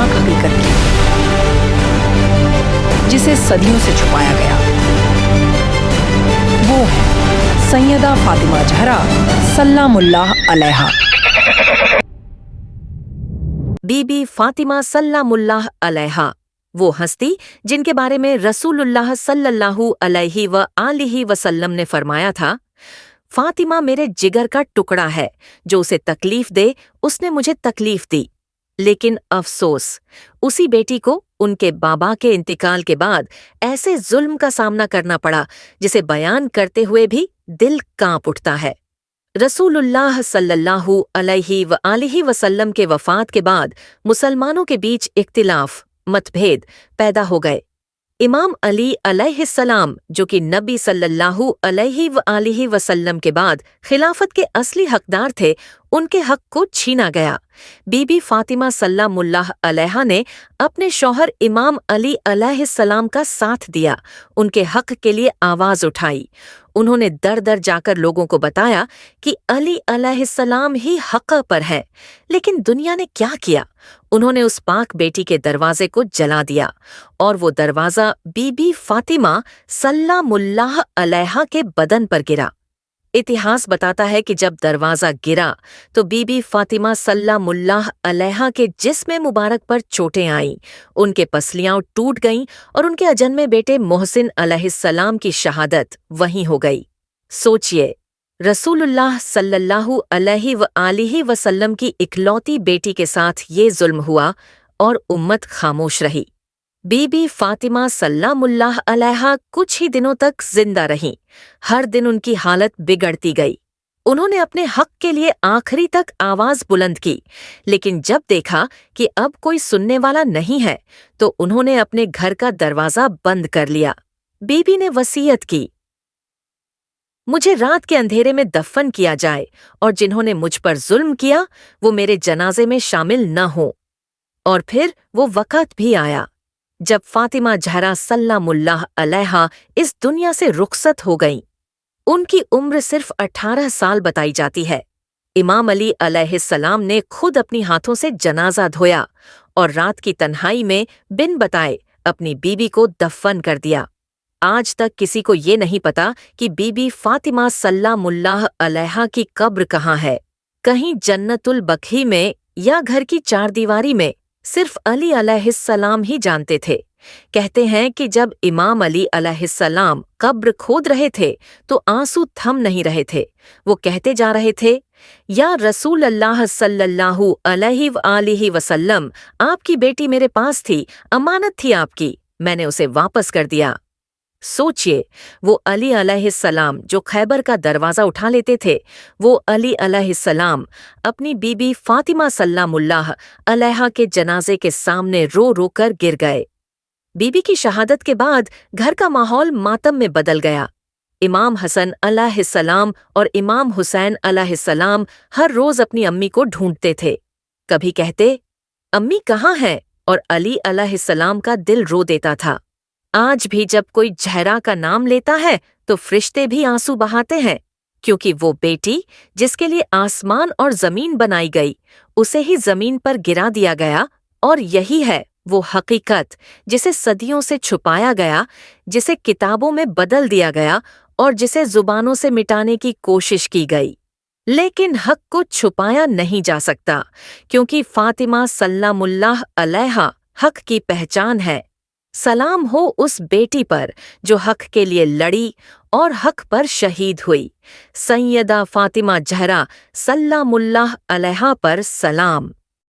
खतरनाक हकीकत की, जिसे सदियों से छुपाया गया। वो है सैयदा फातिमा ज़हरा सल्लामुल्लाह अलैहा। बीबी फातिमा सल्लामुल्लाह अलैहा, वो हस्ती जिनके बारे में रसूलुल्लाह सल्लल्लाहु अलैहि व आलिहि वसल्लम ने फरमाया था, फातिमा मेरे जिगर का टुकड़ा है, जो उसे तकलीफ दे उसने मुझे तकलीफ दी। लेकिन अफसोस, उसी बेटी को उनके बाबा के इंतकाल के बाद ऐसे जुल्म का सामना करना पड़ा जिसे बयान करते हुए भी दिल कांप उठता है। रसूलुल्लाह सल्लल्लाहु अलैहि व आलिहि वसल्लम के वफात के बाद मुसलमानों के बीच इख्तिलाफ, मतभेद पैदा हो गए। इमाम अली अलैहिस्सलाम, जो कि नबी सल्लल्लाहु अलैहि व आलिहि वसल्लम के बाद खिलाफत के असली हकदार थे, उनके हक को छीना गया। बीबी फातिमा सल्लामुल्लाह अलैहा ने अपने शौहर इमाम अली अलैहिस्सलाम का साथ दिया, उनके हक के लिए आवाज उठाई। उन्होंने दर दर जाकर लोगों को बताया कि अली अलैहिस्सलाम ही हक़ पर है। लेकिन दुनिया ने क्या किया? उन्होंने उस पाक बेटी के दरवाजे को जला दिया और वो दरवाज़ा बीबी फातिमा सल्लामुल्लाह अलैहा के बदन पर गिरा। इतिहास बताता है कि जब दरवाज़ा गिरा तो बीबी फातिमा सल्लामुल्लाह अलैहा के जिस्म मुबारक पर चोटें आईं, उनके पसलियाँ टूट गईं और उनके अजन्मे बेटे मोहसिन अलैहिस्सलाम की शहादत वहीं हो गई। सोचिए, रसूलुल्लाह सल्लल्लाहु अलैहि व आलिहि वसल्लम की इकलौती बेटी के साथ ये जुल्म हुआ और उम्मत खामोश रही। बीबी फातिमा सल्लामुल्लाह अलैहा कुछ ही दिनों तक जिंदा रहीं। हर दिन उनकी हालत बिगड़ती गई। उन्होंने अपने हक के लिए आखिरी तक आवाज बुलंद की, लेकिन जब देखा कि अब कोई सुनने वाला नहीं है तो उन्होंने अपने घर का दरवाजा बंद कर लिया। बीबी ने वसीयत की, मुझे रात के अंधेरे में दफन किया जाए और जिन्होंने मुझ पर जुल्म किया वो मेरे जनाजे में शामिल न हों। और फिर वो वक़्त भी आया जब फातिमा ज़हरा सल्लामुल्लाह अलैहा इस दुनिया से रुखसत हो गईं। उनकी उम्र सिर्फ 18 साल बताई जाती है। इमाम अली अलैहिस्सलाम ने खुद अपनी हाथों से जनाजा धोया और रात की तन्हाई में बिन बताए अपनी बीबी को दफन कर दिया। आज तक किसी को ये नहीं पता कि बीबी फातिमा सल्लामुल्लाह अलैहा की कब्र कहाँ है, कहीं जन्नतुल बक़ी में या घर की चारदीवारी में। सिर्फ अली अलैहिस्सलाम ही जानते थे। कहते हैं कि जब इमाम अली अलैहिस्सलाम कब्र खोद रहे थे तो आंसू थम नहीं रहे थे। वो कहते जा रहे थे, या रसूल अल्लाह सल्लल्लाहु अलैहि व आलिहि वसल्लम, आपकी बेटी मेरे पास थी, अमानत थी आपकी, मैंने उसे वापस कर दिया। सोचिए, वो अली अलैहिस्सलाम जो खैबर का दरवाज़ा उठा लेते थे, वो अली अलैहिस्सलाम अपनी बीबी फातिमा सल्लामुल्लाह अलैहा के जनाजे के सामने रो रो कर गिर गए। बीबी की शहादत के बाद घर का माहौल मातम में बदल गया। इमाम हसन अलैहिस्सलाम और इमाम हुसैन अलैहिस्सलाम हर रोज़ अपनी अम्मी को ढूंढते थे। कभी कहते, अम्मी कहाँ हैं, और अली अलैहिस्सलाम का दिल रो देता था। आज भी जब कोई ज़हरा का नाम लेता है तो फरिश्ते भी आंसू बहाते हैं, क्योंकि वो बेटी जिसके लिए आसमान और जमीन बनाई गई, उसे ही जमीन पर गिरा दिया गया। और यही है वो हकीकत जिसे सदियों से छुपाया गया, जिसे किताबों में बदल दिया गया और जिसे जुबानों से मिटाने की कोशिश की गई। लेकिन हक को छुपाया नहीं जा सकता, क्योंकि फातिमा सल्लामुल्लाह अलैहा हक की पहचान है। सलाम हो उस बेटी पर जो हक के लिए लड़ी और हक पर शहीद हुई। सैयदा फातिमा ज़हरा सल्लामुल्लाह अलैहा पर सलाम।